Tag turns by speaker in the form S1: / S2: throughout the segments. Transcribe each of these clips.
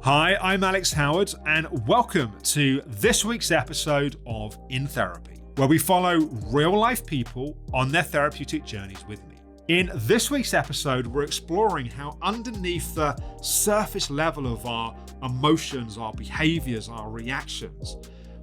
S1: Hi, I'm Alex Howard, and welcome to this week's episode of In Therapy, where we follow real-life people on their therapeutic journeys with me. In this week's episode, we're exploring how underneath the surface level of our emotions, our behaviours, our reactions,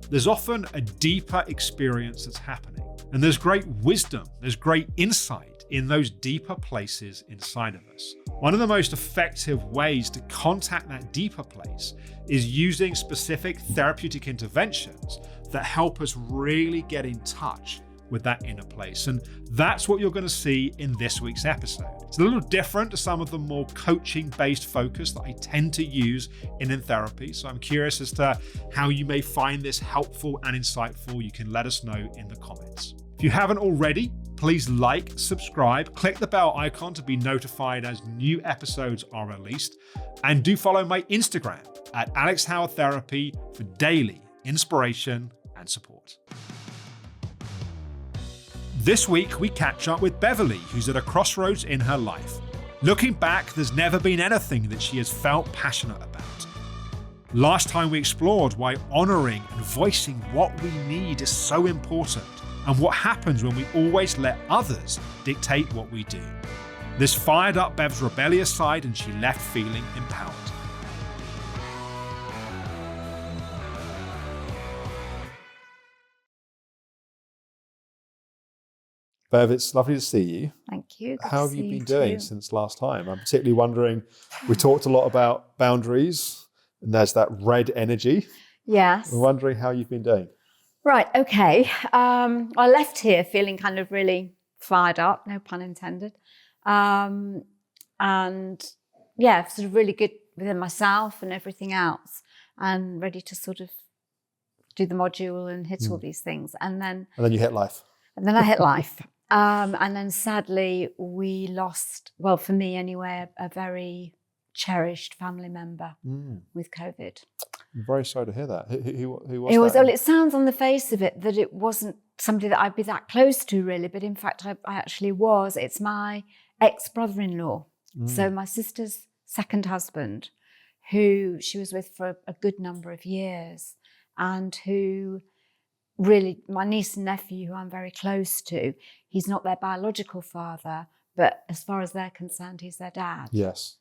S1: there's often a deeper experience that's happening. And there's great wisdom, there's great insight in those deeper places inside of us. One of the most effective ways to contact that deeper place is using specific therapeutic interventions that help us really get in touch with that inner place. And that's what you're going to see in this week's episode. It's a little different to some of the more coaching-based focus that I tend to use in therapy. So I'm curious as to how you may find this helpful and insightful. You can let us know in the comments. If you haven't already, please like, subscribe, click the bell icon to be notified as new episodes are released, and do follow my Instagram at Alex Howard Therapy for daily inspiration and support. This week, we catch up with Beverly, who's at a crossroads in her life. Looking back, there's never been anything that she has felt passionate about. Last time we explored why honouring and voicing what we need is so important, and what happens when we always let others dictate what we do. This fired up Bev's rebellious side, and she left feeling empowered. Bev, it's lovely to see you.
S2: Thank you. Good
S1: How
S2: to
S1: have you
S2: see
S1: been doing
S2: too.
S1: since last time? I'm particularly wondering, we talked a lot about boundaries, and there's that red energy.
S2: Yes.
S1: I'm wondering how you've been doing.
S2: Right. Okay. I left here feeling kind of really fired up, no pun intended. And yeah, sort of really good within myself and everything else, and ready to sort of do the module and hit all these things. And then
S1: you hit life.
S2: And then I hit life. And then sadly, we lost, well, for me anyway, a very cherished family member with COVID.
S1: I'm very sorry to hear that. Who was
S2: It was.
S1: that?
S2: Well, it sounds on the face of it that it wasn't somebody that I'd be that close to, really. But in fact, I actually was. It's my ex-brother-in-law. So my sister's second husband, who she was with for a good number of years, and who really, my niece and nephew, who I'm very close to, he's not their biological father, but as far as they're concerned, he's their dad.
S1: Yes.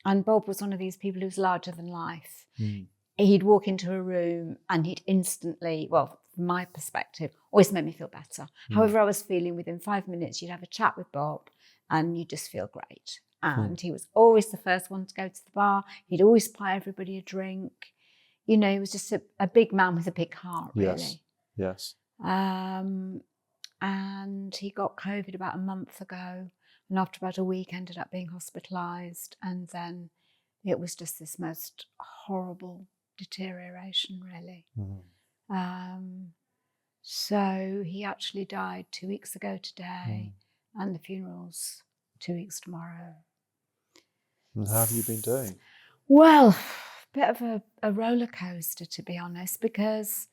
S2: And Bob was one of these people who's larger than life. He'd walk into a room and he'd instantly, well, from my perspective, always made me feel better. However I was feeling, within 5 minutes, you'd have a chat with Bob and you just feel great. And he was always the first one to go to the bar. He'd always buy everybody a drink. You know, he was just a big man with a big heart, really.
S1: Yes.
S2: And he got COVID about a month ago. And after about a week, ended up being hospitalised. And then it was just this most horrible deterioration, really. So he actually died 2 weeks ago today. And the funeral's 2 weeks tomorrow.
S1: And how have you been doing?
S2: Well, bit of a roller coaster, to be honest, because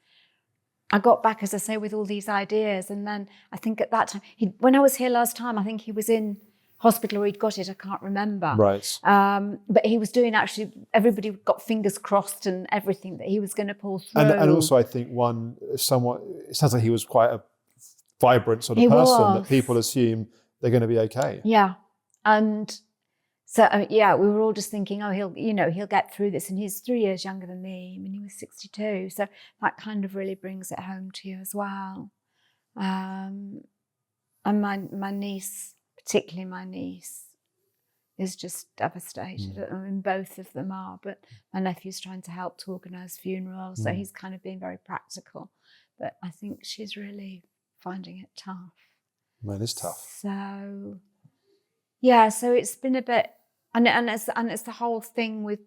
S2: I got back, as I say, with all these ideas. And then I think at that time, when I was here last time, I think he was in hospital or he'd got it, I can't remember.
S1: Right.
S2: But he was doing, actually, everybody got fingers crossed and everything that he was going to pull through.
S1: And also I think it sounds like he was quite a vibrant sort of person that people assume they're going to be okay.
S2: Yeah. And so, we were all just thinking, he'll get through this. And he's 3 years younger than me. I mean, he was 62. So that kind of really brings it home to you as well. And my niece, particularly my niece, is just devastated. I mean, both of them are. But my nephew's trying to help to organise funerals. So he's kind of being very practical. But I think she's really finding it tough.
S1: Man, it's tough.
S2: So... yeah, so it's been a bit, and it's the whole thing with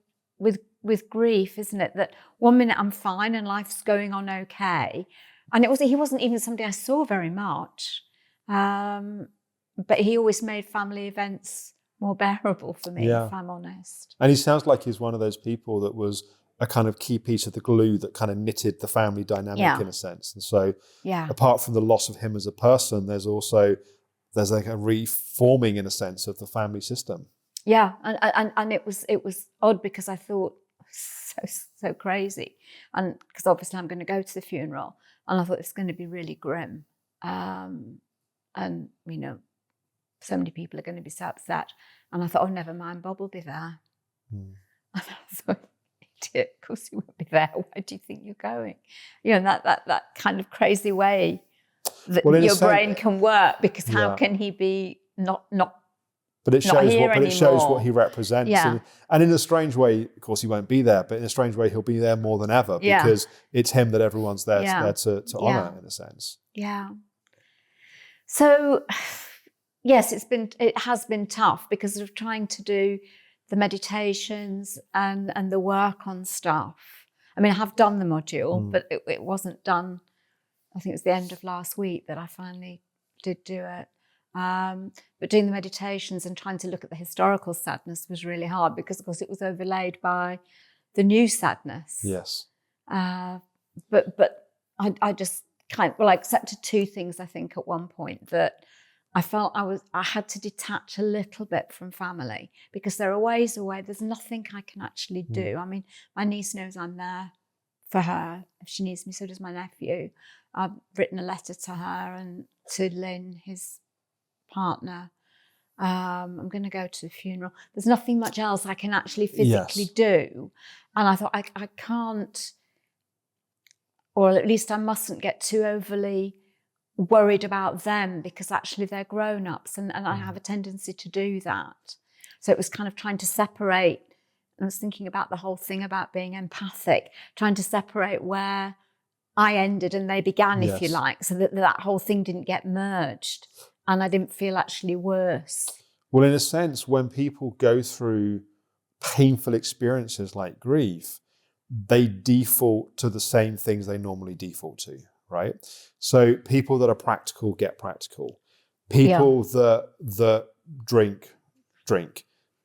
S2: grief, isn't it? That 1 minute I'm fine and life's going on okay, and he wasn't even somebody I saw very much, but he always made family events more bearable for me, if I'm honest.
S1: And he sounds like he's one of those people that was a kind of key piece of the glue that kind of knitted the family dynamic in a sense. And so apart from the loss of him as a person, there's like a reforming, in a sense, of the family system.
S2: Yeah, and it was odd because I thought so crazy, and because obviously I'm going to go to the funeral, and I thought it's going to be really grim, and you know, so many people are going to be so upset, and I thought, oh, never mind, Bob will be there. And I thought, idiot, of course he won't be there. Why do you think you're going? You know, that kind of crazy way that your brain can work, because how can he be not
S1: but it shows what he represents.
S2: Yeah.
S1: And in a strange way, of course, he won't be there, but in a strange way, he'll be there more than ever, because it's him that everyone's there to honour, in a sense.
S2: Yeah. So, yes, it has been tough because of trying to do the meditations and the work on stuff. I mean, I have done the module, but it wasn't done. I think it was the end of last week that I finally did do it. But doing the meditations and trying to look at the historical sadness was really hard because, of course, it was overlaid by the new sadness.
S1: Yes.
S2: But I just I accepted two things, I think, at one point, that I felt I had to detach a little bit from family because there are ways away. There's nothing I can actually do. I mean, my niece knows I'm there for her. If she needs me, so does my nephew. I've written a letter to her and to Lynn, his partner. I'm going to go to the funeral. There's nothing much else I can actually physically do. And I thought I can't, or at least I mustn't get too overly worried about them, because actually they're grown-ups and I have a tendency to do that. So it was kind of trying to separate, and I was thinking about the whole thing about being empathic, trying to separate where I ended and they began, if you like, so that whole thing didn't get merged and I didn't feel actually worse.
S1: Well, in a sense, when people go through painful experiences like grief, they default to the same things they normally default to, right? So people that are practical get practical. People that drink.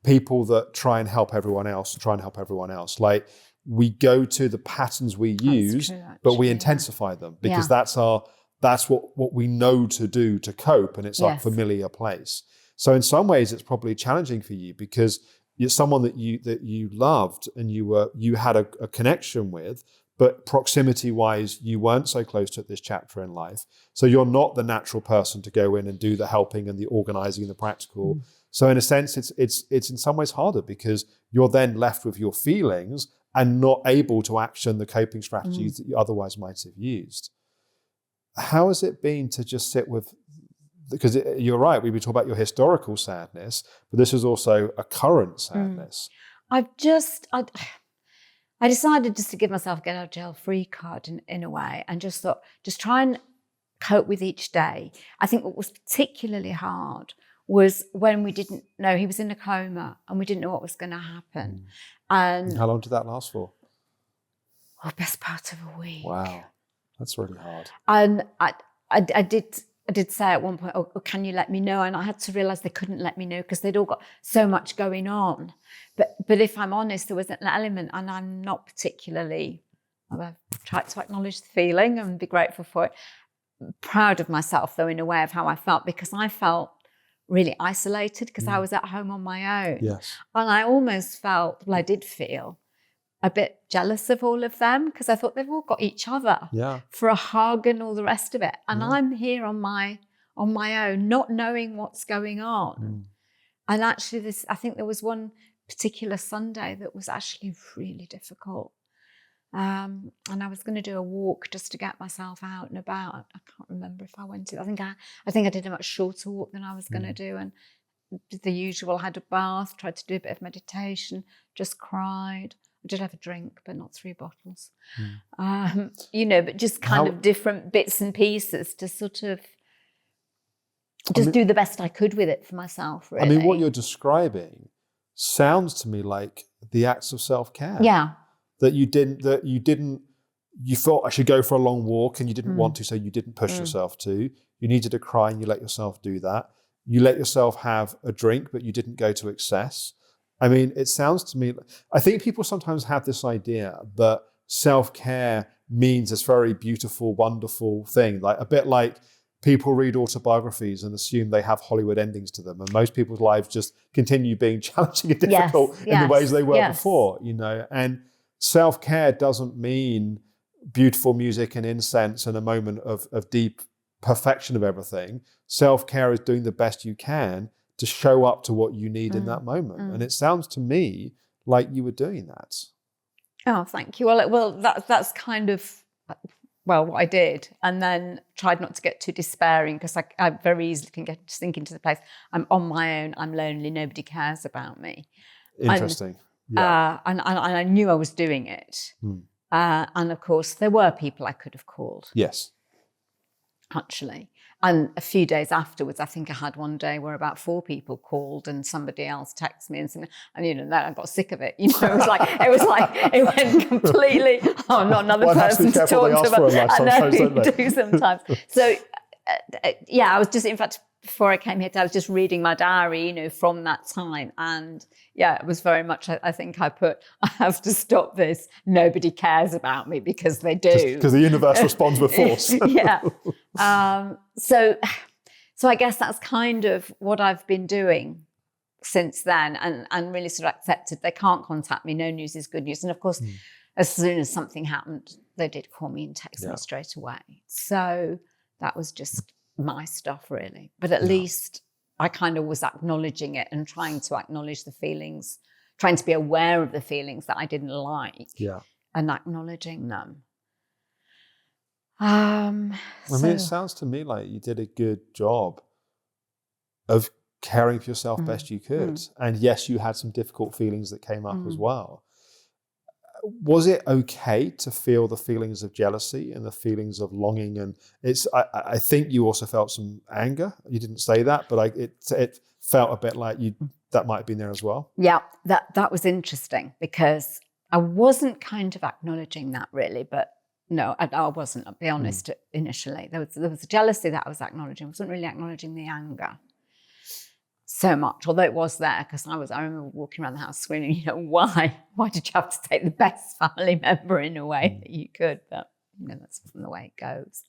S1: People that try and help everyone else. Like, we go to the patterns we use, but we intensify them because that's what we know to do to cope, and it's our familiar place. So in some ways, it's probably challenging for you because you're someone that you loved and you had a connection with, but proximity-wise, you weren't so close to this chapter in life. So you're not the natural person to go in and do the helping and the organising and the practical. So in a sense, it's in some ways harder because you're then left with your feelings and not able to action the coping strategies that you otherwise might have used. How has it been to just sit with, because you're right, we talk about your historical sadness, but this is also a current sadness.
S2: I decided just to give myself a get out of jail free card in a way, and just thought, just try and cope with each day. I think what was particularly hard was when we didn't know, he was in a coma and we didn't know what was going to happen. And
S1: how long did that last for?
S2: Oh, best part of a week.
S1: Wow, that's really hard.
S2: And I did say at one point, oh, can you let me know? And I had to realise they couldn't let me know because they'd all got so much going on. But if I'm honest, there was an element, and I'm not particularly, I've tried to acknowledge the feeling and be grateful for it, proud of myself, though, in a way of how I felt, because I felt really isolated because I was at home on my own.
S1: Yes.
S2: And I almost felt, I did feel a bit jealous of all of them because I thought they've all got each other for a hug and all the rest of it. And I'm here on my own, not knowing what's going on. And actually I think there was one particular Sunday that was actually really difficult. And I was going to do a walk just to get myself out and about. I can't remember if I went to, I think I did a much shorter walk than I was going to do. And did the usual, had a bath, tried to do a bit of meditation, just cried. I did have a drink, but not 3 bottles. But just kind of different bits and pieces to sort of just do the best I could with it for myself, really.
S1: I mean, what you're describing sounds to me like the acts of self-care.
S2: Yeah.
S1: That you thought I should go for a long walk and you didn't want to, so you didn't push yourself to. You needed to cry and you let yourself do that. You let yourself have a drink, but you didn't go to excess. I mean, it sounds to me, I think people sometimes have this idea that self-care means this very beautiful, wonderful thing, like a bit like people read autobiographies and assume they have Hollywood endings to them, and most people's lives just continue being challenging and difficult in the ways they were before, and self-care doesn't mean beautiful music and incense and a moment of deep perfection of everything. Self-care is doing the best you can to show up to what you need in that moment. And it sounds to me like you were doing that.
S2: Oh, thank you. Well, that's kind of, what I did. And then tried not to get too despairing, because I very easily can sink into the place, I'm on my own, I'm lonely, nobody cares about me.
S1: Interesting.
S2: And I knew I was doing it. And of course, there were people I could have called.
S1: Yes.
S2: Actually. And a few days afterwards, I think I had one day where about 4 people called and somebody else texted me and then I got sick of it. It was like it went completely. Oh, I'm not another person to talk to. I know you do sometimes. So I was just, in fact, before I came here, I was just reading my diary, from that time. And it was very much, I think I have to stop this. Nobody cares about me, because they do. Because
S1: the universe responds with force.
S2: So I guess that's kind of what I've been doing since then, and really sort of accepted they can't contact me. No news is good news. And of course, as soon as something happened, they did call me and text me straight away. So that was just my stuff, really. But at least I kind of was acknowledging it and trying to acknowledge the feelings, trying to be aware of the feelings that I didn't like, and acknowledging them.
S1: It sounds to me like you did a good job of caring for yourself best you could. And yes, you had some difficult feelings that came up as well. Was it okay to feel the feelings of jealousy and the feelings of longing? And I think you also felt some anger. You didn't say that, but it felt a bit like that might have been there as well. Yeah,
S2: that was interesting, because I wasn't kind of acknowledging that really, but no, I wasn't, I'll be honest, initially. There was a jealousy that I was acknowledging. I wasn't really acknowledging the anger so much, although it was there, because I remember walking around the house screaming, why did you have to take the best family member in a way that you could? But that's often the way it goes.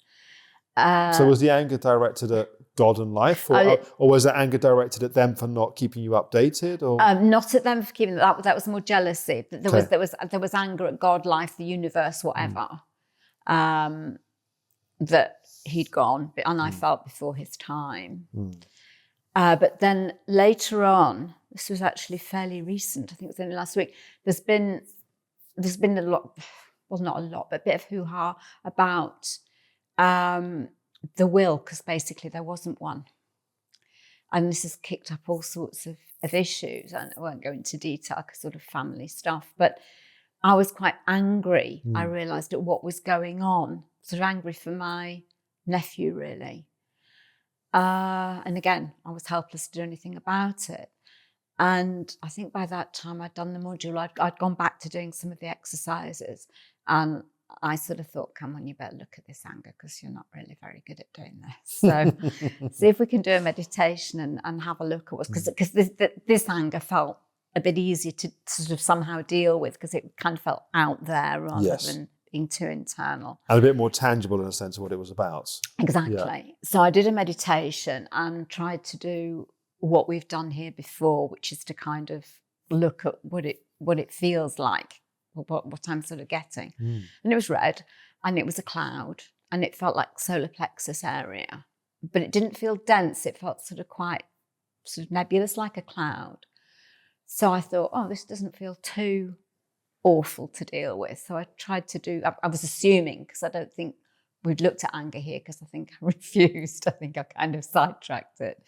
S1: So was the anger directed at God and life, or was that anger directed at them for not keeping you updated? Or
S2: not at them for keeping that was more jealousy. There was anger at God, life, the universe, whatever, that he'd gone, and I felt before his time. But then later on, this was actually fairly recent, I think it was only last week, there's been a lot, well, not a lot, but a bit of hoo-ha about the will, because basically there wasn't one. And this has kicked up all sorts of issues, and I won't go into detail because sort of family stuff, but I was quite angry, I realised, at what was going on, sort of angry for my nephew, really. And again, I was helpless to do anything about it. And I think by that time I'd done the module, I'd gone back to doing some of the exercises, and I sort of thought, come on, you better look at this anger, because you're not really very good at doing this. So see if we can do a meditation and have a look at what's, because this anger felt a bit easier to sort of somehow deal with, because it kind of felt out there rather than being too internal.
S1: And a bit more tangible in a sense of what it was about.
S2: Exactly. Yeah. So I did a meditation and tried to do what we've done here before, which is to kind of look at what it feels like, what I'm sort of getting. And it was red, and it was a cloud, and it felt like solar plexus area, but it didn't feel dense. It felt sort of quite sort of nebulous, like a cloud. So I thought, this doesn't feel too awful to deal with. So I tried to do, I was assuming, because I don't think we'd looked at anger here, because I think I refused. I think I kind of sidetracked it.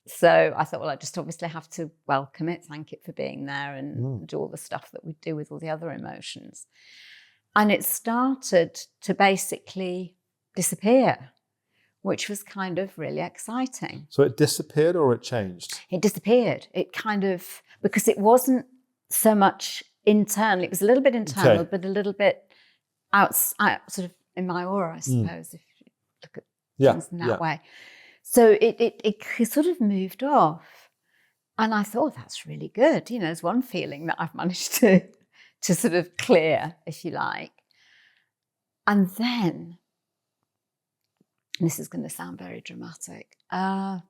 S2: So I thought, I just obviously have to welcome it, thank it for being there, and do all the stuff that we do with all the other emotions. And it started to basically disappear, which was kind of really exciting.
S1: So it disappeared, or it changed?
S2: It disappeared. It kind of, because it wasn't so much internal. It was a little bit internal, but a little bit out sort of in my aura, I suppose, if you look at things in that way. So it sort of moved off. And I thought, that's really good. There's one feeling that I've managed to sort of clear, if you like. And then and this is going to sound very dramatic, and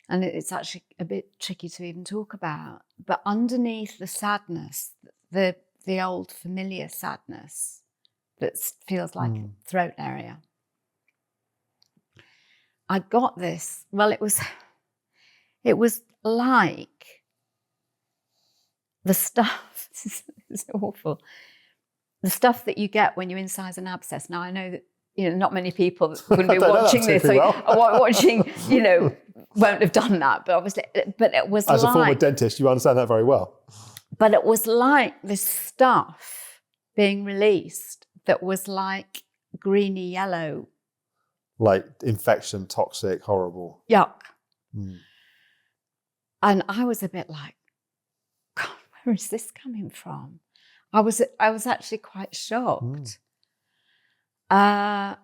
S2: it's actually a bit tricky to even talk about, but underneath the sadness, the old familiar sadness that feels like a throat area, I got this. Well, it was like the stuff. This is awful. The stuff that you get when you incise an abscess. Now I know that not many people that wouldn't be watching this, watching won't have done that. But obviously, it was
S1: as a former dentist, you understand that very well.
S2: But it was like this stuff being released that was like greeny yellow.
S1: Like infection, toxic, horrible.
S2: Yuck. And I was a bit like, God, where is this coming from? I was actually quite shocked. I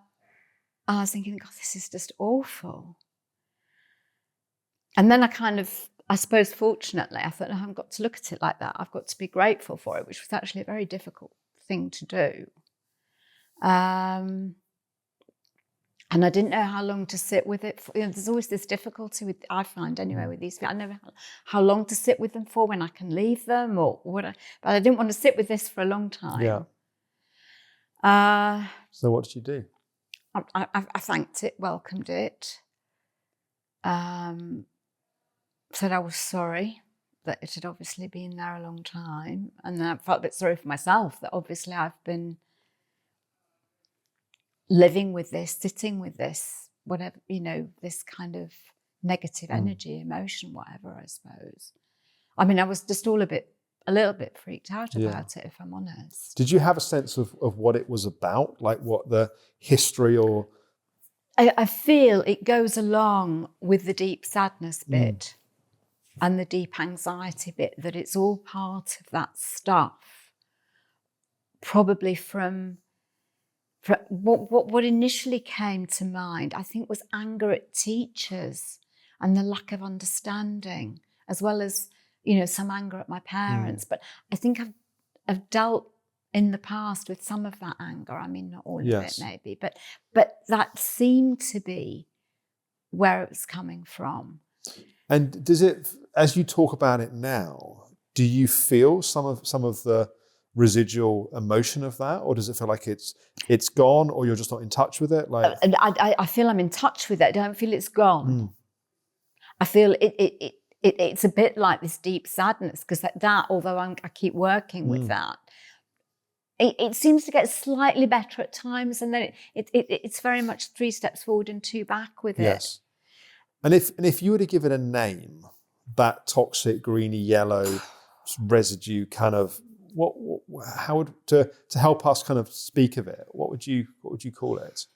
S2: was thinking, God, this is just awful. And then I suppose fortunately, I thought, no, I haven't got to look at it like that. I've got to be grateful for it, which was actually a very difficult thing to do. And I didn't know how long to sit with it for. There's always this difficulty with, I find anyway, with these people. I never know how long to sit with them for, when I can leave them or what. But I didn't want to sit with this for a long time.
S1: Yeah. So what did you do?
S2: I thanked it, welcomed it. Said I was sorry that it had obviously been there a long time. And then I felt a bit sorry for myself that obviously I've been living with this, sitting with this, whatever, this kind of negative energy, emotion, whatever, I suppose. I mean, I was just a little bit freaked out about it, if I'm honest.
S1: Did you have a sense of what it was about? Like what the history or...
S2: I feel it goes along with the deep sadness bit and the deep anxiety bit, that it's all part of that stuff, probably from what initially came to mind, I think, was anger at teachers and the lack of understanding, as well as, some anger at my parents. But I think I've dealt in the past with some of that anger. I mean, not all of it maybe, but that seemed to be where it was coming from.
S1: And does it, as you talk about it now, do you feel some of the residual emotion of that, or does it feel like it's gone, or you're just not in touch with it? Like,
S2: I feel I'm in touch with it. I don't feel it's gone. I feel it's a bit like this deep sadness, because that although I keep working with that, it seems to get slightly better at times, and then it's very much 3 steps forward and 2 back with it.
S1: Yes. And if you were to give it a name, that toxic greeny yellow residue kind of, how would to help us kind of speak of it, what would you call it?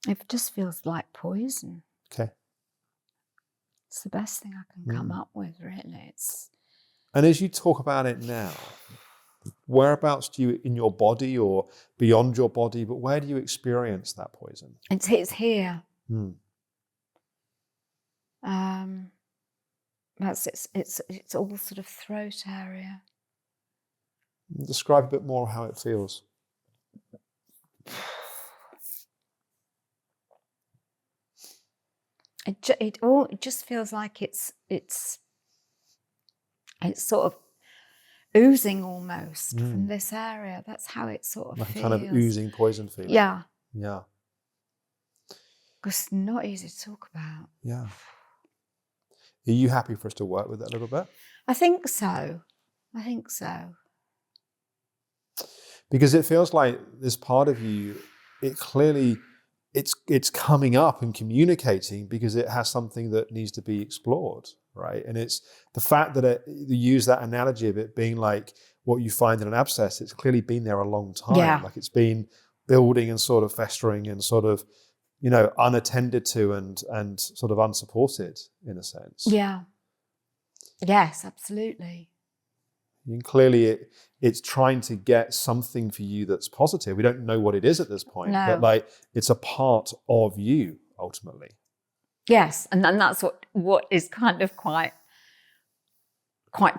S2: It just feels like poison.
S1: Okay.
S2: It's the best thing I can come up with, really.
S1: And as you talk about it now, whereabouts do you, in your body or beyond your body, but where do you experience that poison?
S2: It's here. It's all sort of throat area.
S1: Describe a bit more how it feels.
S2: It just feels like it's sort of oozing almost from this area. That's how it sort of
S1: like
S2: feels.
S1: A kind of oozing poison feeling.
S2: Yeah.
S1: Yeah.
S2: It's not easy to talk about.
S1: Yeah. Are you happy for us to work with it a little bit?
S2: I think so.
S1: Because it feels like this part of you, it clearly, it's coming up and communicating because it has something that needs to be explored, right? And it's the fact that you use that analogy of it being like what you find in an abscess, it's clearly been there a long time.
S2: Yeah.
S1: Like it's been building and sort of festering and sort of, unattended to and sort of unsupported in a sense.
S2: Yeah. Yes, absolutely.
S1: And clearly it's trying to get something for you that's positive. We don't know what it is at this point,
S2: No.
S1: but like it's a part of you ultimately.
S2: Yes, and that's what is kind of quite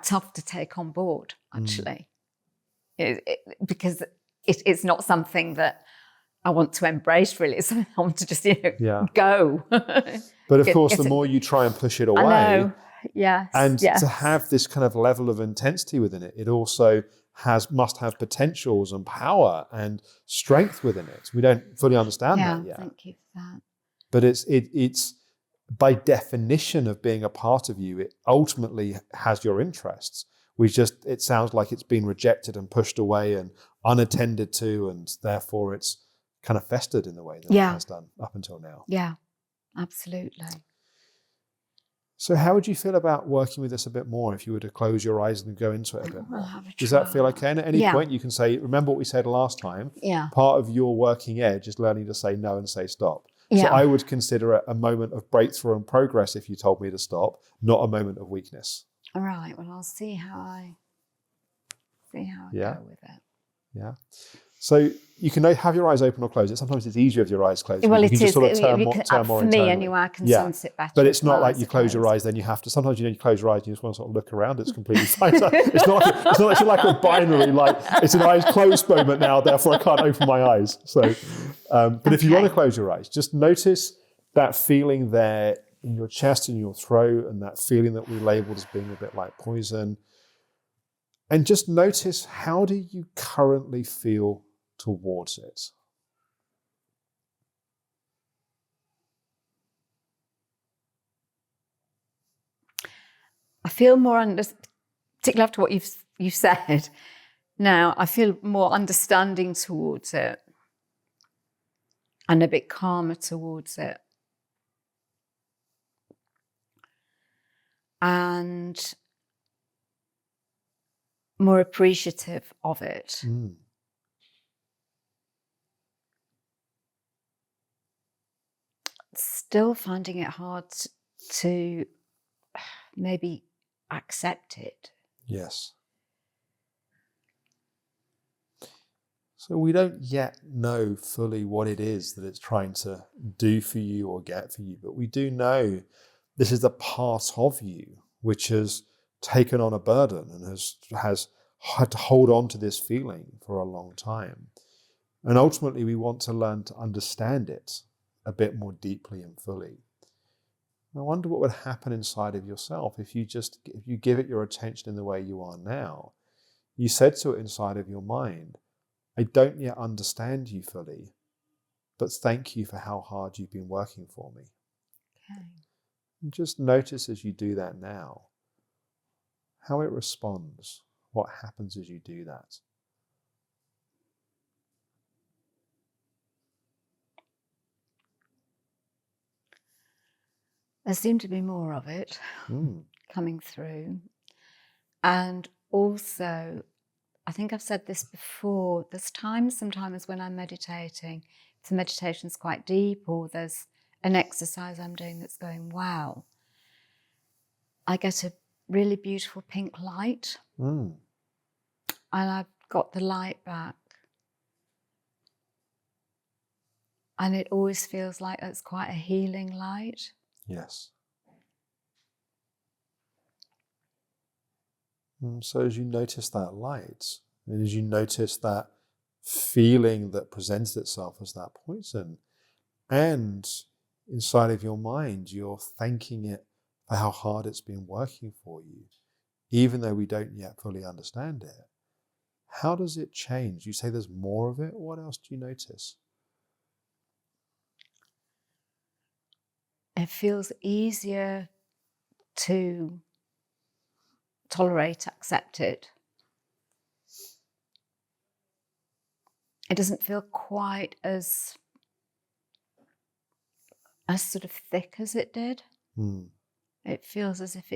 S2: tough to take on board, actually. Because it's not something that I want to embrace, really. It's something I want to just, go.
S1: But of course, the more you try and push it away,
S2: I know. Yes.
S1: and to have this kind of level of intensity within it, it also must have potentials and power and strength within it. We don't fully understand that yet.
S2: Thank you for that.
S1: But it's by definition of being a part of you, it ultimately has your interests. It sounds like it's been rejected and pushed away and unattended to, and therefore it's kind of festered in the way that it has done up until now.
S2: Yeah, absolutely.
S1: So how would you feel about working with this a bit more if you were to close your eyes and go into it a bit more? Does that feel okay? And at any point you can say, remember what we said last time?
S2: Yeah.
S1: Part of your working edge is learning to say no and say stop.
S2: Yeah.
S1: So I would consider it a moment of breakthrough and progress if you told me to stop, not a moment of weakness.
S2: All right. Well, I'll see how I go with it.
S1: Yeah. So you can have your eyes open or closed. Sometimes it's easier if your eyes closed.
S2: Well,
S1: you
S2: it
S1: can
S2: is.
S1: just sort of turn more
S2: for me, anyway, I can sense it better.
S1: But it's not like you close your eyes, then you have to. Sometimes you close your eyes and you just want to sort of look around. It's completely fine. So it's not like a binary, like it's an eyes closed moment now, therefore I can't open my eyes. So, but if you want to close your eyes, just notice that feeling there in your chest and your throat, and that feeling that we labeled as being a bit like poison. And just notice, how do you currently feel towards it?
S2: I feel more particularly after what you've said. Now I feel more understanding towards it, and a bit calmer towards it, and more appreciative of it.
S1: Mm.
S2: Still finding it hard to maybe accept it.
S1: Yes. So we don't yet know fully what it is that it's trying to do for you or get for you, but we do know this is a part of you which has taken on a burden and has had to hold on to this feeling for a long time. And ultimately we want to learn to understand it a bit more deeply and fully. I wonder what would happen inside of yourself if you give it your attention in the way you are now. You said to it inside of your mind, I don't yet understand you fully, but thank you for how hard you've been working for me.
S2: Okay.
S1: And just notice as you do that now, how it responds, what happens as you do that.
S2: There seemed to be more of it coming through. And also, I think I've said this before, there's sometimes when I'm meditating, if the meditation's quite deep or there's an exercise I'm doing that's going well, I get a really beautiful pink light. And I've got the light back. And it always feels like it's quite a healing light.
S1: Yes. So as you notice that light, and as you notice that feeling that presents itself as that poison, and inside of your mind, you're thanking it for how hard it's been working for you, even though we don't yet fully understand it. How does it change? You say there's more of it. What else do you notice?
S2: It feels easier to tolerate, accept it. It doesn't feel quite as sort of thick as it did. It feels as if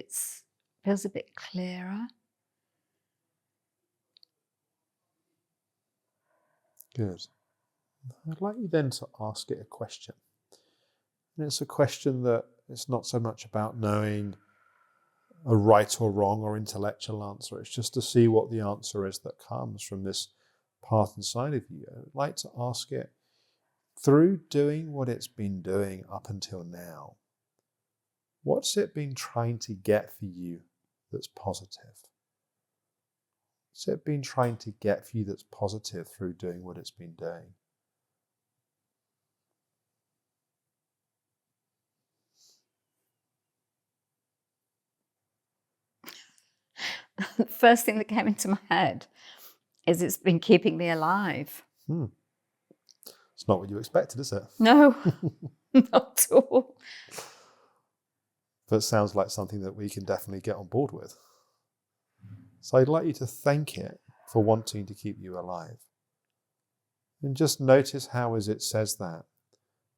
S2: feels a bit clearer.
S1: Good. I'd like you then to ask it a question. And it's a question that it's not so much about knowing a right or wrong or intellectual answer. It's just to see what the answer is that comes from this part inside of you. I'd like to ask it, through doing what it's been doing up until now, what's it been trying to get for you that's positive? What's it been trying to get for you that's positive through doing what it's been doing?
S2: first thing that came into my head is it's been keeping me alive.
S1: It's not what you expected, is it?
S2: No, not at all.
S1: But it sounds like something that we can definitely get on board with. So I'd like you to thank it for wanting to keep you alive. And just notice how as it says that,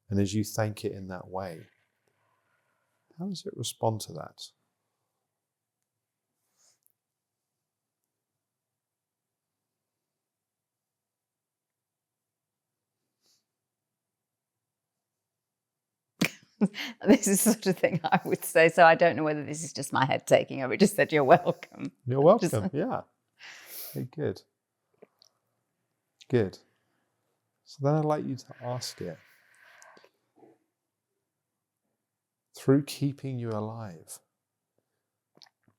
S1: and as you thank it in that way, how does it respond to that?
S2: This is the sort of thing I would say. So I don't know whether this is just my head taking over. It just said, you're welcome.
S1: You're welcome, yeah. Okay, good. Good. So then I'd like you to ask it, through keeping you alive,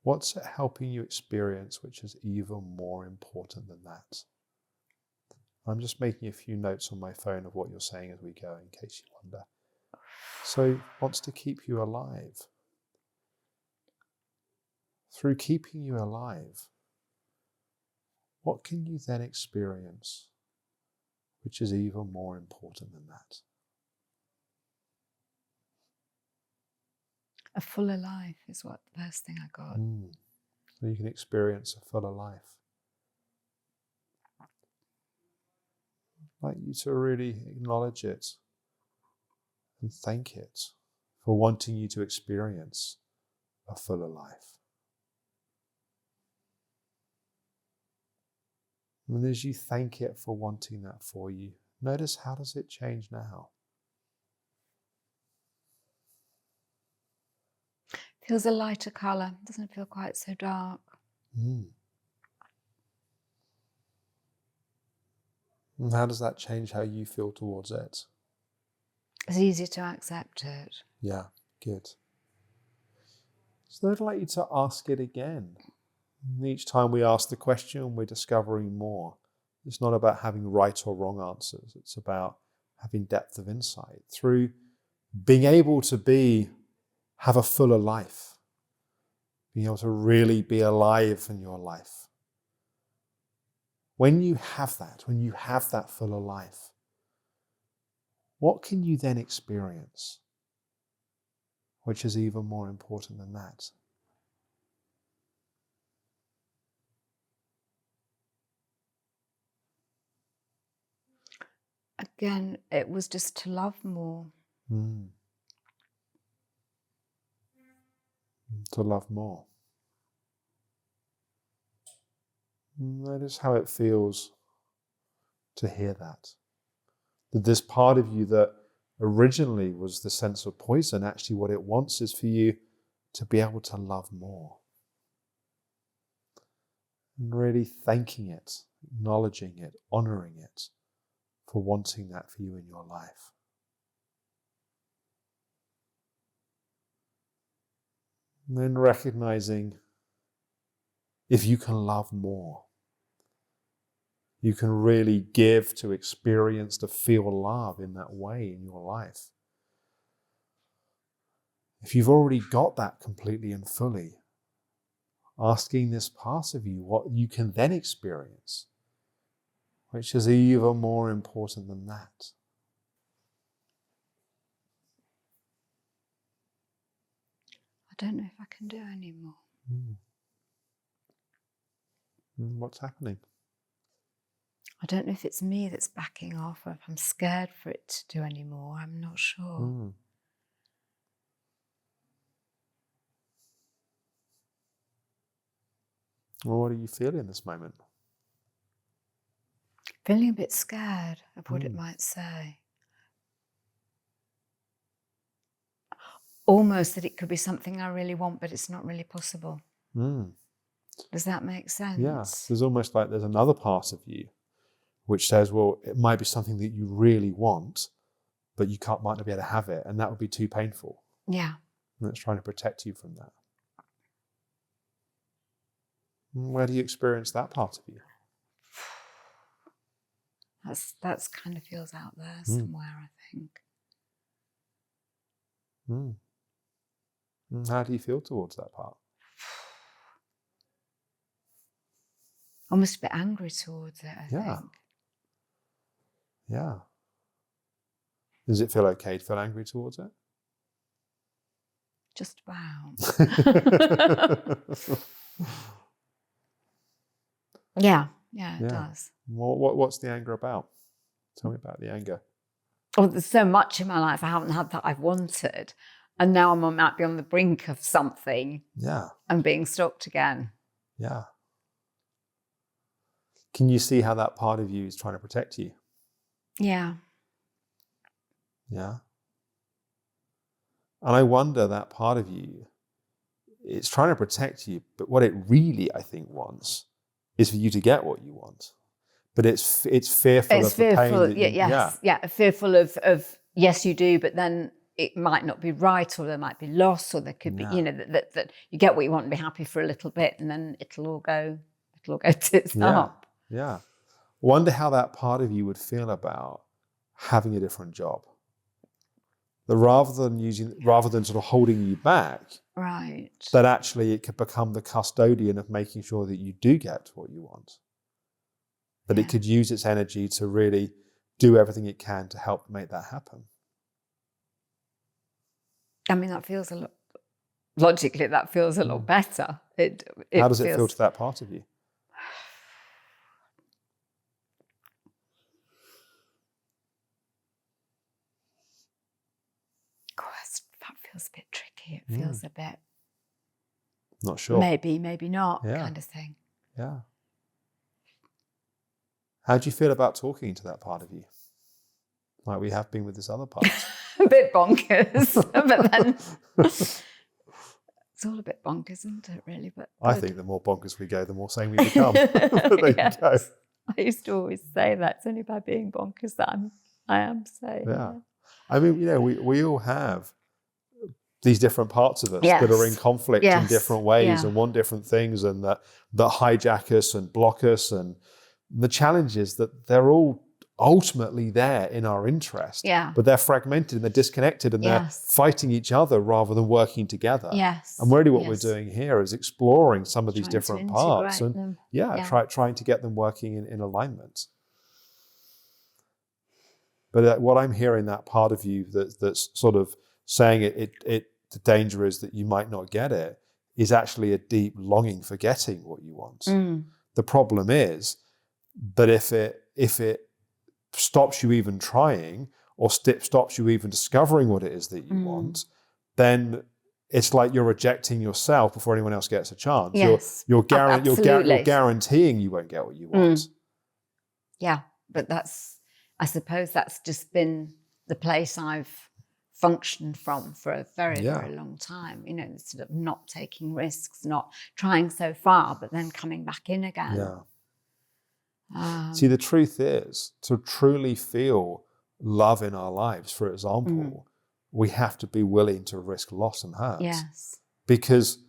S1: what's it helping you experience which is even more important than that? I'm just making a few notes on my phone of what you're saying as we go, in case you wonder. So, wants to keep you alive. Through keeping you alive, what can you then experience which is even more important than that?
S2: A fuller life is what the first thing I got.
S1: So you can experience a fuller life. I'd like you to really acknowledge it and thank it for wanting you to experience a fuller life. And as you thank it for wanting that for you, notice how does it change now?
S2: Feels a lighter colour. Doesn't feel quite so dark.
S1: And how does that change how you feel towards it?
S2: It's easier to accept it.
S1: Yeah, good. So I'd like you to ask it again. And each time we ask the question, we're discovering more. It's not about having right or wrong answers. It's about having depth of insight through being able to have a fuller life, being able to really be alive in your life. When you have that fuller life, what can you then experience which is even more important than that?
S2: Again, it was just to love more.
S1: To love more. Notice how it feels to hear that. That this part of you that originally was the sense of poison, actually what it wants is for you to be able to love more. And really thanking it, acknowledging it, honouring it for wanting that for you in your life. And then recognizing if you can love more, you can really give to experience, to feel love in that way in your life. If you've already got that completely and fully, asking this part of you what you can then experience, which is even more important than that.
S2: I don't know if I can do any more.
S1: What's happening?
S2: I don't know if it's me that's backing off or if I'm scared for it to do any more. I'm not sure.
S1: Well, what are you feeling in this moment?
S2: Feeling a bit scared of what it might say. Almost that it could be something I really want, but it's not really possible. Does that make sense?
S1: Yeah, there's almost like there's another part of you which says, well, it might be something that you really want, but you might not be able to have it, and that would be too painful.
S2: Yeah.
S1: And it's trying to protect you from that. Where do you experience that part of you?
S2: That's kind of feels out there somewhere, I think.
S1: And how do you feel towards that part?
S2: almost a bit angry towards it, I
S1: Yeah.
S2: think.
S1: Yeah. Does it feel okay to feel angry towards it?
S2: Just about. Yeah, it does.
S1: What's the anger about? Tell me about the anger.
S2: Oh, there's so much in my life I haven't had that I've wanted. And now I might be on the brink of something.
S1: Yeah.
S2: And being stalked again.
S1: Yeah. Can you see how that part of you is trying to protect you?
S2: Yeah.
S1: Yeah. And I wonder, that part of you, it's trying to protect you, but what it really, I think, wants is for you to get what you want. But it's fearful of the pain that
S2: fearful of yes, you do, but then it might not be right, or there might be loss, or there could be, that you get what you want and be happy for a little bit, and then it'll all go tits up.
S1: Yeah. Wonder how that part of you would feel about having a different job. That rather than sort of holding you back,
S2: right,
S1: that actually it could become the custodian of making sure that you do get what you want. That it could use its energy to really do everything it can to help make that happen.
S2: I mean, that feels a lot, logically, that feels a lot better.
S1: How does it feel to that part of you?
S2: That feels a bit tricky. It feels a bit...
S1: Not sure.
S2: Maybe not, kind of thing.
S1: Yeah. How do you feel about talking to that part of you? Like we have been with this other part.
S2: A bit bonkers, but then it's all a bit bonkers, isn't it, really? But
S1: I think the more bonkers we go, the more sane we become. There you go.
S2: I used to always say that it's only by being bonkers that I am sane.
S1: Yeah. I mean, we all have these different parts of us that are in conflict in different ways and want different things, and that hijack us and block us. And the challenge is that they're all ultimately there in our interest, but they're fragmented and they're disconnected, and they're fighting each other rather than working together. And really what we're doing here is exploring some of these different parts and trying to get them working in alignment. But what I'm hearing, that part of you that's sort of saying the danger is that you might not get it, is actually a deep longing for getting what you want. The problem is that if it stops you even trying, or stops you even discovering what it is that you want, then it's like you're rejecting yourself before anyone else gets a chance. You're guaranteeing you won't get what you want.
S2: Yeah, but I suppose that's just been the place I've functioned from for a very, very long time. Sort of not taking risks, not trying so far, but then coming back in again.
S1: See, the truth is, to truly feel love in our lives, for example, we have to be willing to risk loss and hurt. Because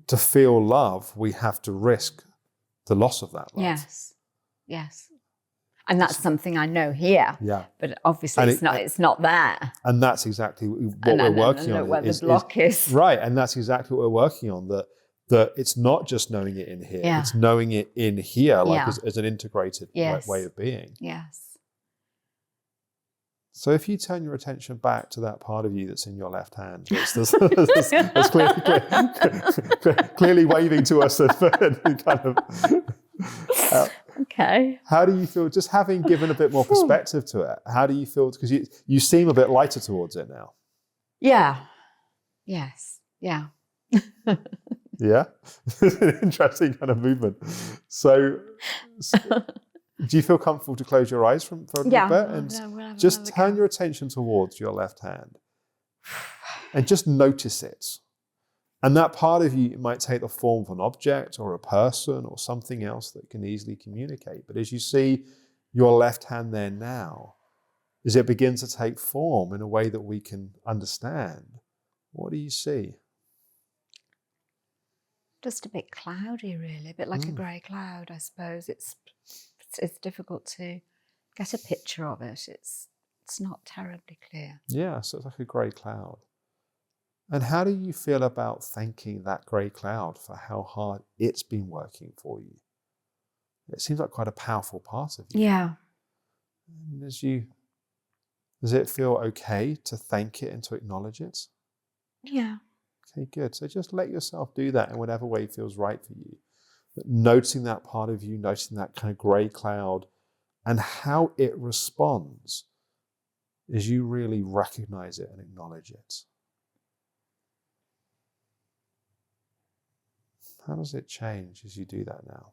S1: to feel love, we have to risk the loss of that love.
S2: Yes. And that's something I know here. But obviously it's not there.
S1: And that's exactly what we're working on.
S2: Where the block is.
S1: Right. And that's exactly what we're working on. That it's not just knowing it in here. It's knowing it in here, as an integrated way of being. So if you turn your attention back to that part of you that's in your left hand, that's clearly waving to us, and kind of...
S2: Okay.
S1: How do you feel, just having given a bit more perspective to it, how do you feel? Because you seem a bit lighter towards it now.
S2: Yeah.
S1: Yeah? It's an interesting kind of movement. So do you feel comfortable to close your eyes for a little bit? And just turn your attention towards your left hand and just notice it. And that part of you might take the form of an object or a person or something else that can easily communicate. But as you see your left hand there now, as it begins to take form in a way that we can understand, what do you see?
S2: Just a bit cloudy, really, a bit like a grey cloud, I suppose. It's difficult to get a picture of it. It's not terribly clear.
S1: Yeah, so it's like a grey cloud. And how do you feel about thanking that grey cloud for how hard it's been working for you? It seems like quite a powerful part of you.
S2: Yeah.
S1: And does it feel okay to thank it and to acknowledge it?
S2: Yeah.
S1: Okay, good. So just let yourself do that in whatever way feels right for you. But noticing that part of you, noticing that kind of grey cloud and how it responds as you really recognize it and acknowledge it. How does it change as you do that now?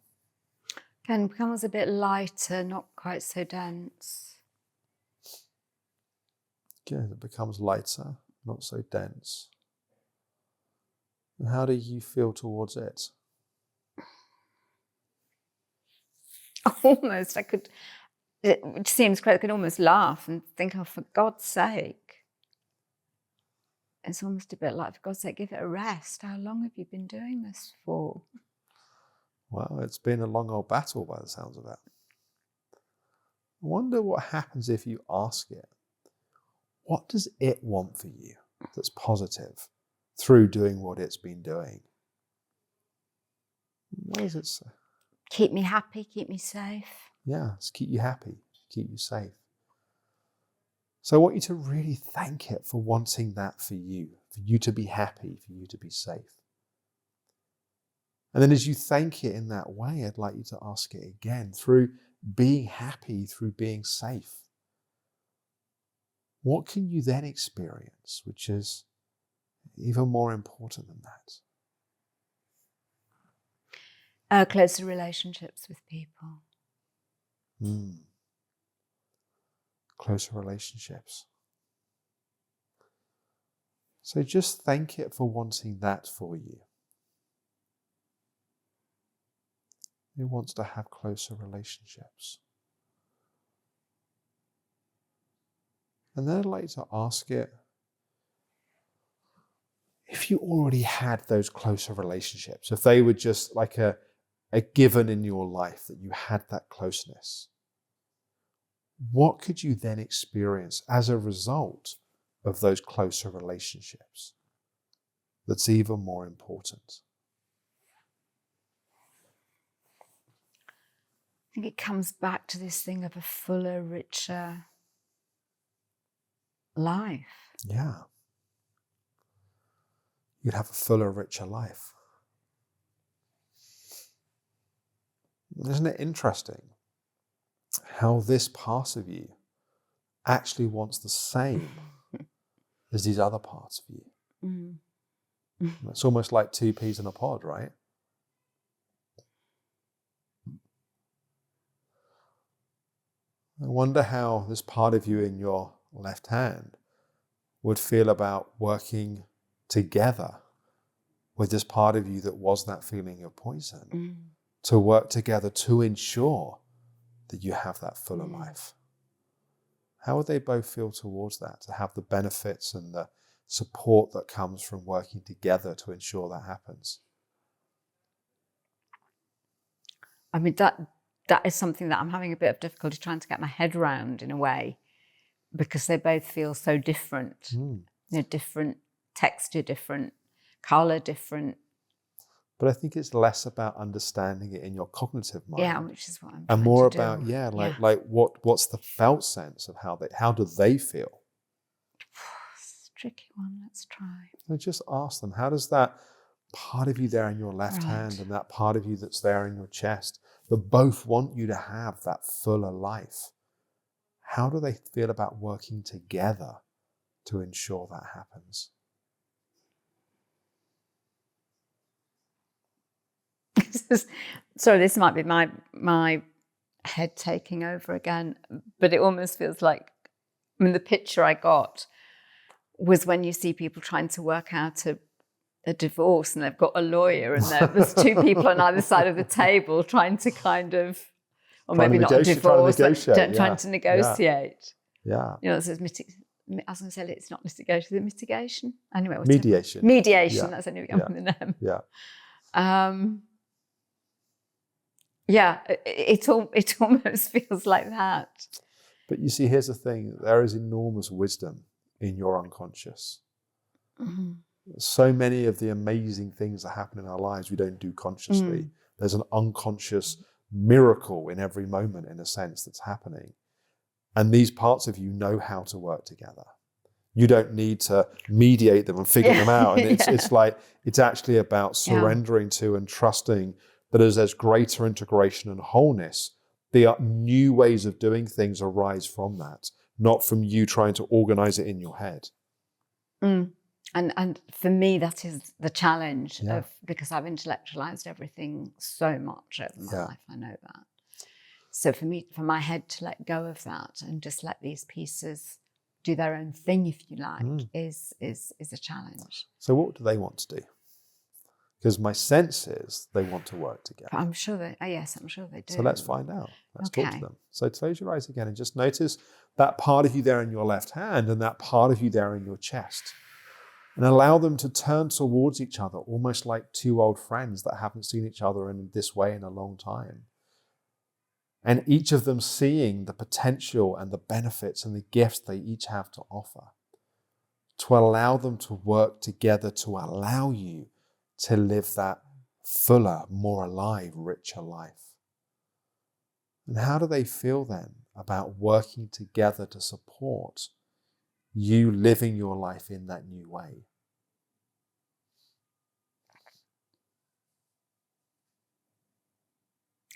S2: Again, becomes a bit lighter, not quite so dense.
S1: Good. It becomes lighter, not so dense. And how do you feel towards it?
S2: Almost, it seems great, I could almost laugh and think, oh, for God's sake. It's almost a bit like, for God's sake, give it a rest. How long have you been doing this for?
S1: Well, it's been a long old battle by the sounds of it. I wonder what happens if you ask it. What does it want for you that's positive through doing what it's been doing? What does it say?
S2: Keep me happy, keep me safe.
S1: Yeah, it's keep you happy, keep you safe. So I want you to really thank it for wanting that for you to be happy, for you to be safe. And then as you thank it in that way, I'd like you to ask it again, through being happy, through being safe. What can you then experience, which is even more important than that?
S2: Closer relationships with people.
S1: Closer relationships. So just thank it for wanting that for you. It wants to have closer relationships. And then I'd like to ask it, if you already had those closer relationships, if they were just like a given in your life that you had that closeness, what could you then experience as a result of those closer relationships that's even more important?
S2: I think it comes back to this thing of a fuller, richer life.
S1: Yeah. You'd have a fuller, richer life. Isn't it interesting how this part of you actually wants the same as these other parts of you? It's almost like two peas in a pod, right? I wonder how this part of you in your left hand would feel about working together with this part of you that was that feeling of poison, to work together to ensure that you have that fuller life. How would they both feel towards that, to have the benefits and the support that comes from working together to ensure that happens?
S2: I mean, that is something that I'm having a bit of difficulty trying to get my head around in a way, because they both feel so different. You know, different texture, different colour, different.
S1: But I think it's less about understanding it in your cognitive mind.
S2: Yeah, which is what I'm trying
S1: and more
S2: to do.
S1: about, like what's the felt sense of how do they feel?
S2: It's a tricky one. Let's try.
S1: So just ask them, how does that part of you there in your left hand and that part of you that's there in your chest, that both want you to have that fuller life, how do they feel about working together to ensure that happens?
S2: Sorry, this might be my head taking over again, but it almost feels like, I mean, the picture I got was when you see people trying to work out a divorce and they've got a lawyer and there's two people on either side of the table trying to kind of, or maybe not a divorce, but trying to negotiate.
S1: Yeah.
S2: You know, it says I was going to say it's not litigation, is it mitigation? Anyway,
S1: mediation.
S2: Mediation, that's anyway on the name. Yeah. It almost feels like that.
S1: But you see, here's the thing, there is enormous wisdom in your unconscious. So many of the amazing things that happen in our lives we don't do consciously. There's an unconscious miracle in every moment, in a sense, that's happening. And these parts of you know how to work together. You don't need to mediate them and figure them out. And it's like, it's actually about surrendering to and trusting that as there's greater integration and wholeness, the new ways of doing things arise from that, not from you trying to organize it in your head.
S2: And for me, that is the challenge of, because I've intellectualized everything so much over my life, I know that. So for me, for my head to let go of that and just let these pieces do their own thing, if you like, is a challenge.
S1: So what do they want to do? Because my sense is they want to work together.
S2: But I'm sure they, yes, I'm sure they do.
S1: So let's find out. Let's talk to them. So close your eyes again and just notice that part of you there in your left hand and that part of you there in your chest. And allow them to turn towards each other, almost like two old friends that haven't seen each other in this way in a long time. And each of them seeing the potential and the benefits and the gifts they each have to offer. To allow them to work together to allow you to live that fuller, more alive, richer life. And how do they feel then about working together to support you living your life in that new way?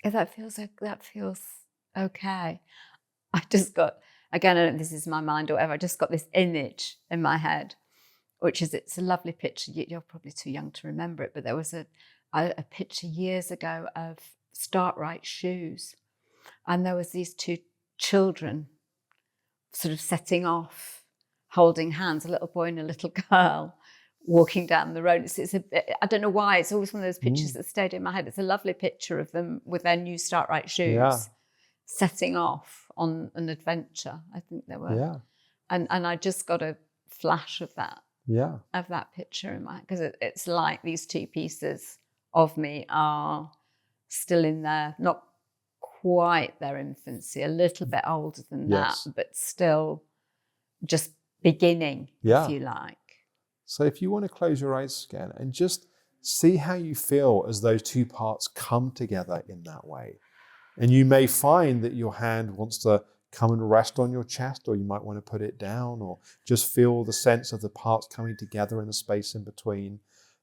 S2: That feels okay. I just got, again, I don't know if this is my mind or whatever, I just got this image in my head, which is, it's a lovely picture. You're probably too young to remember it, but there was a picture years ago of Start Right shoes. And there was these two children sort of setting off, holding hands, a little boy and a little girl, walking down the road. It's a bit, I don't know why, it's always one of those pictures that stayed in my head. It's a lovely picture of them with their new Start Right shoes, setting off on an adventure. I think they were.
S1: Yeah.
S2: And I just got a flash of that.
S1: Yeah.
S2: Of that picture in my head, because it's like these two pieces of me are still in their, not quite their infancy, a little bit older than that, but still just beginning, if you like.
S1: So if you want to close your eyes again and just see how you feel as those two parts come together in that way. And you may find that your hand wants to come and rest on your chest, or you might want to put it down, or just feel the sense of the parts coming together in the space in between.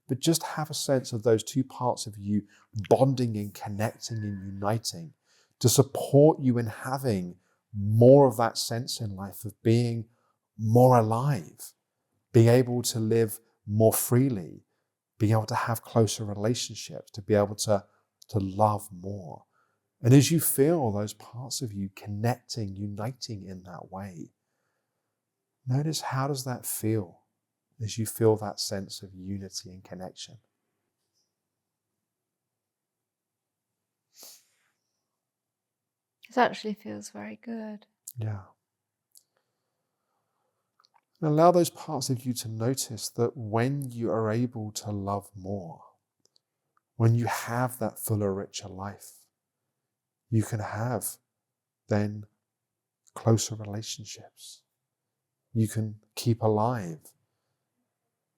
S1: But just have a sense of those two parts of you bonding and connecting and uniting to support you in having more of that sense in life of being more alive, being able to live more freely, being able to have closer relationships, to be able to love more. And as you feel those parts of you connecting, uniting in that way, notice, how does that feel as you feel that sense of unity and connection?
S2: It actually feels very good.
S1: Yeah. And allow those parts of you to notice that when you are able to love more, when you have that fuller, richer life, you can have then closer relationships. You can keep alive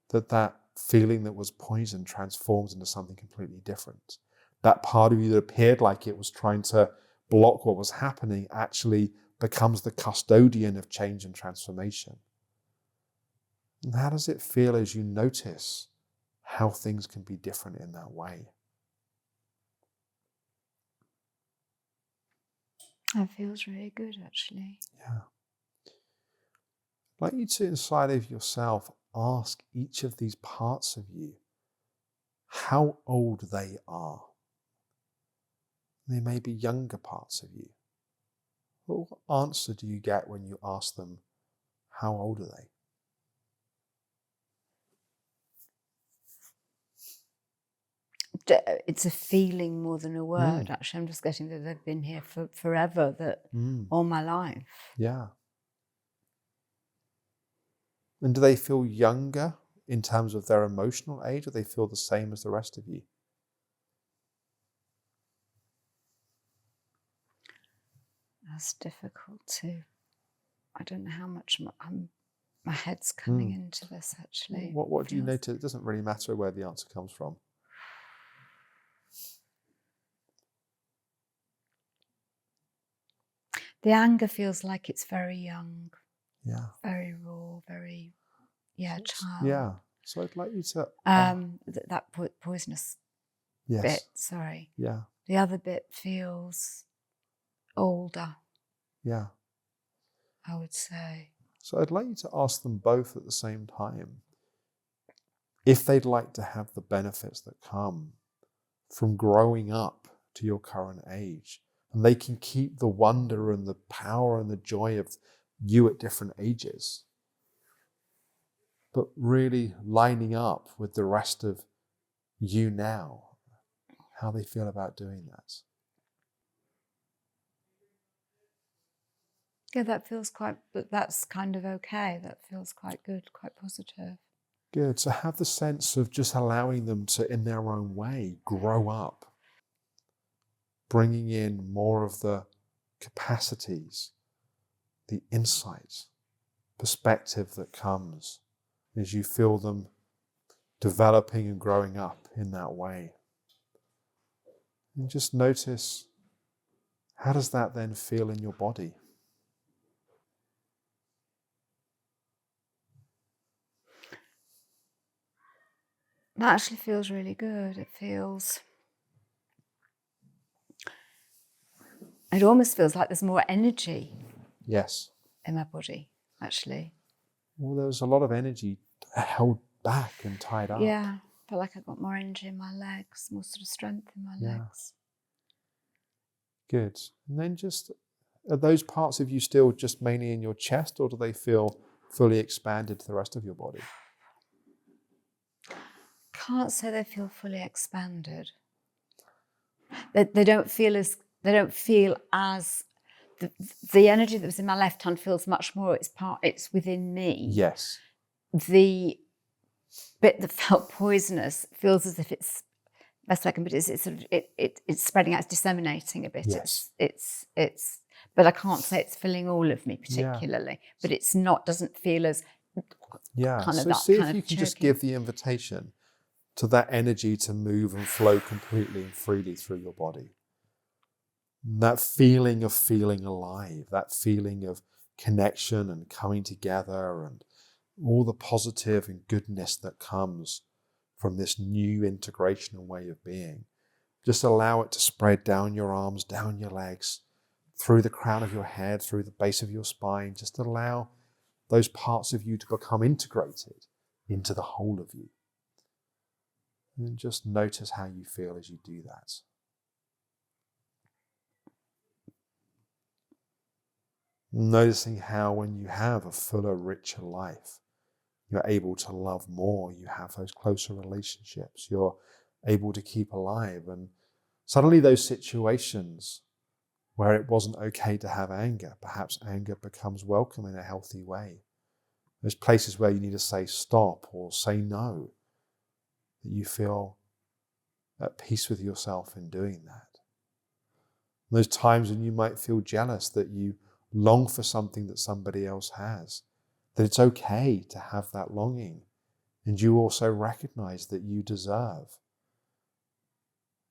S1: that feeling that was poison transforms into something completely different. That part of you that appeared like it was trying to block what was happening actually becomes the custodian of change and transformation. And how does it feel as you notice how things can be different in that way?
S2: That feels really good, actually.
S1: Yeah. I'd like you to, inside of yourself, ask each of these parts of you how old they are. They may be younger parts of you. But what answer do you get when you ask them, how old are they?
S2: It's a feeling more than a word, actually. I'm just getting that they've been here for forever, that all my life.
S1: Yeah. And do they feel younger in terms of their emotional age, or do they feel the same as the rest of you?
S2: That's difficult too. I don't know how much my head's coming into this, actually.
S1: What do you notice? It doesn't really matter where the answer comes from.
S2: The anger feels like it's very young.
S1: Yeah.
S2: Very raw, very, child.
S1: Yeah. So I'd like you to...
S2: that poisonous
S1: yes.
S2: bit, sorry.
S1: Yeah.
S2: The other bit feels older.
S1: Yeah.
S2: I would say.
S1: So I'd like you to ask them both at the same time if they'd like to have the benefits that come from growing up to your current age. And they can keep the wonder and the power and the joy of you at different ages, but really lining up with the rest of you now, how they feel about doing that.
S2: Yeah, that feels but that's kind of okay. That feels quite good, quite positive.
S1: Good. So have the sense of just allowing them to, in their own way, grow up, bringing in more of the capacities, the insights, perspective that comes as you feel them developing and growing up in that way. And just notice, how does that then feel in your body?
S2: That actually feels really good. It almost feels like there's more energy.
S1: Yes.
S2: In my body, actually.
S1: Well, there was a lot of energy held back and tied up.
S2: Yeah, I feel like I got more energy in my legs, more sort of strength in my legs.
S1: Good. And then just, are those parts of you still just mainly in your chest, or do they feel fully expanded to the rest of your body?
S2: Can't say they feel fully expanded. They don't feel as the energy that was in my left hand feels much more. It's within me.
S1: Yes.
S2: The bit that felt poisonous feels as if it's, best way I can put it, it's spreading out, it's disseminating a bit.
S1: Yes.
S2: It's but I can't say it's filling all of me particularly. Yeah. But it's not, doesn't feel as kind of
S1: so
S2: that
S1: see
S2: kind
S1: if you
S2: of
S1: can
S2: choking.
S1: just give the invitation to that energy to move and flow completely and freely through your body. That feeling of feeling alive, that feeling of connection and coming together and all the positive and goodness that comes from this new integration and way of being. Just allow it to spread down your arms, down your legs, through the crown of your head, through the base of your spine. Just allow those parts of you to become integrated into the whole of you. And just notice how you feel as you do that. Noticing how when you have a fuller, richer life, you're able to love more, you have those closer relationships, you're able to keep alive. And suddenly those situations where it wasn't okay to have anger, perhaps anger becomes welcome in a healthy way. There's places where you need to say stop or say no, that you feel at peace with yourself in doing that. And those times when you might feel jealous, that you long for something that somebody else has, that it's okay to have that longing, and you also recognize that you deserve.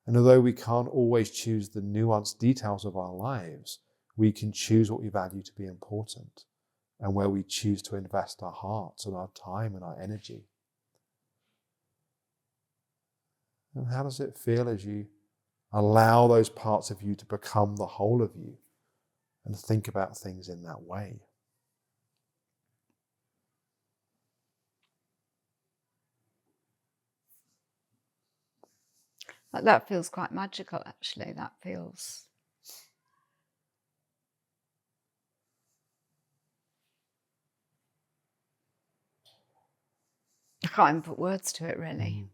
S1: And although we can't always choose the nuanced details of our lives, we can choose what we value to be important and where we choose to invest our hearts and our time and our energy. And how does it feel as you allow those parts of you to become the whole of you and think about things in that way?
S2: That feels quite magical, actually. That feels... I can't even put words to it, really.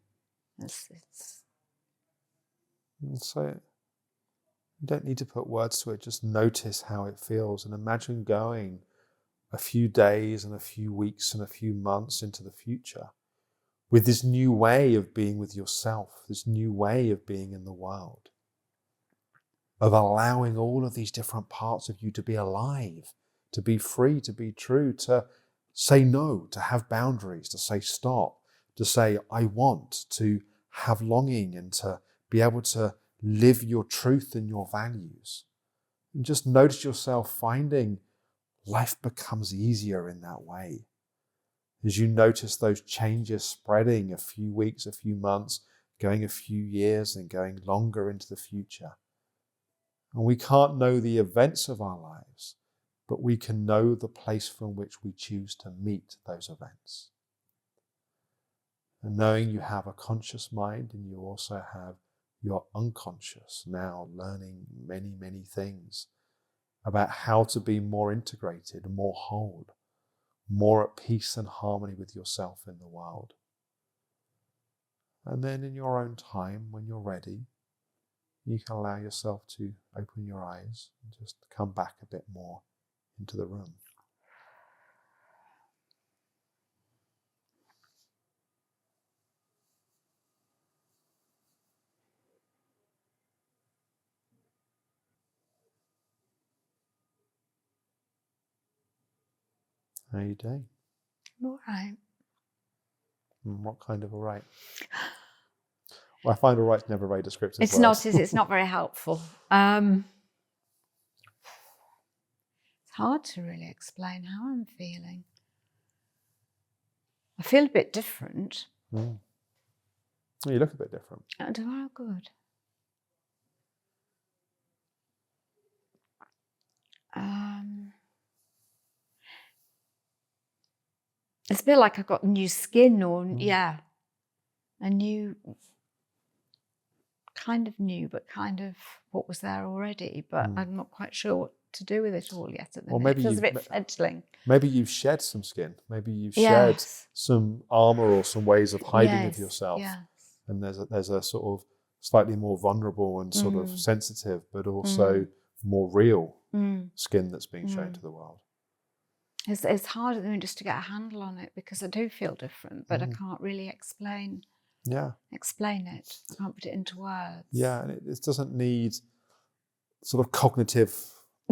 S1: So you don't need to put words to it, just notice how it feels and imagine going a few days and a few weeks and a few months into the future with this new way of being with yourself, this new way of being in the world, of allowing all of these different parts of you to be alive, to be free, to be true, to say no, to have boundaries, to say stop, to say I want, to have longing, and to be able to live your truth and your values. And just notice yourself finding life becomes easier in that way. As you notice those changes spreading a few weeks, a few months, going a few years and going longer into the future. And we can't know the events of our lives, but we can know the place from which we choose to meet those events. And knowing you have a conscious mind and you also have your unconscious now learning many, many things about how to be more integrated, more whole, more at peace and harmony with yourself in the world. And then in your own time, when you're ready, you can allow yourself to open your eyes and just come back a bit more into the room. How are you doing?
S2: I'm all right.
S1: What kind of all right? Well, I find all right's never very descriptive.
S2: It's not, is it? It's not very helpful. It's hard to really explain how I'm feeling. I feel a bit different.
S1: Well, you look a bit different.
S2: Oh, good. It's a bit like I've got new skin or, a new, kind of new, but kind of what was there already. But I'm not quite sure what to do with it all yet at the minute. It feels a bit fledgling.
S1: Maybe you've shed some skin. Maybe you've shed some armour or some ways of hiding of yourself.
S2: Yes.
S1: And there's a sort of slightly more vulnerable and sort of sensitive, but also more real skin that's being shown to the world.
S2: It's hard at the moment just to get a handle on it because I do feel different, but I can't really explain it. I can't put it into words.
S1: Yeah, and it doesn't need sort of cognitive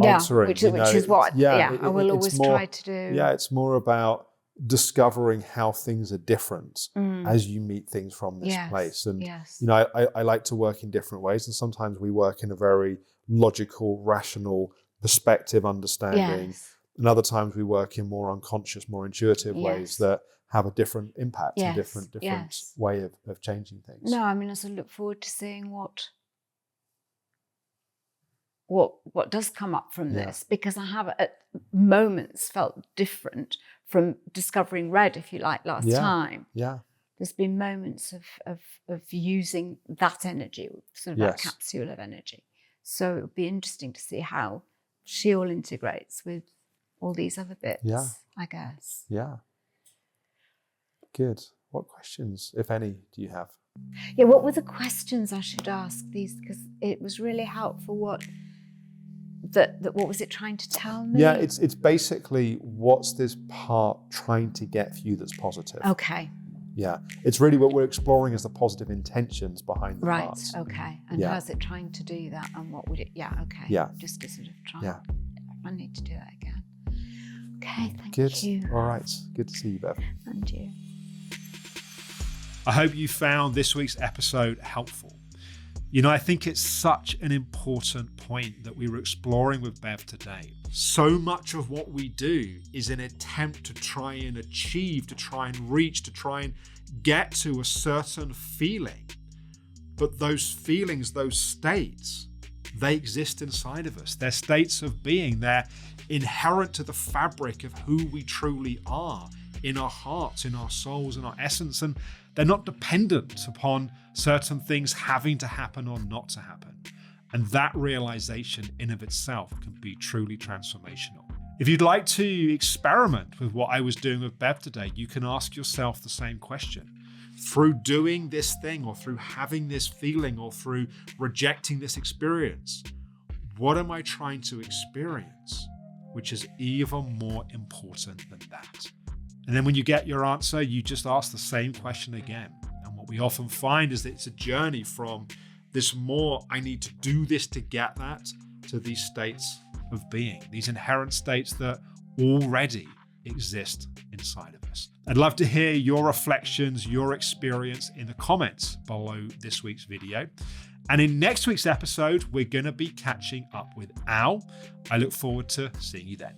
S1: answering.
S2: Which is what I will always try to do.
S1: Yeah, it's more about discovering how things are different as you meet things from this place. And you know, I like to work in different ways, and sometimes we work in a very logical, rational perspective understanding. And other times we work in more unconscious, more intuitive ways that have a different impact and different way of changing things.
S2: No, I mean, as I look forward to seeing what does come up from this, because I have at moments felt different from discovering red, if you like, last time.
S1: Yeah.
S2: There's been moments of using that energy, sort of that capsule of energy. So it would be interesting to see how she all integrates with all these other bits, I guess.
S1: Yeah. Good. What questions, if any, do you have?
S2: Yeah, what were the questions I should ask these? Because it was really helpful what was it trying to tell me?
S1: Yeah, it's basically what's this part trying to get for you that's positive.
S2: Okay.
S1: Yeah, it's really what we're exploring is the positive intentions behind the parts.
S2: Right, okay. And how's it trying to do that and what would it, okay.
S1: Yeah.
S2: Just to sort of try. I need to do that again. Okay, thank
S1: Good.
S2: you.
S1: All right, good to see you, Bev.
S2: And you.
S1: I hope you found this week's episode helpful. You know, I think it's such an important point that we were exploring with Bev today. So much of what we do is an attempt to try and achieve, to try and reach, to try and get to a certain feeling. But those feelings, those states, they exist inside of us. They're states of being. They're inherent to the fabric of who we truly are in our hearts, in our souls, in our essence. And they're not dependent upon certain things having to happen or not to happen. And that realization in of itself can be truly transformational. If you'd like to experiment with what I was doing with Bev today, you can ask yourself the same question. Through doing this thing or through having this feeling or through rejecting this experience, what am I trying to experience, which is even more important than that? And then when you get your answer, you just ask the same question again. And what we often find is that it's a journey from this more, I need to do this to get that, to these states of being, these inherent states that already exist inside of us. I'd love to hear your reflections, your experience in the comments below this week's video. And in next week's episode, we're going to be catching up with Al. I look forward to seeing you then.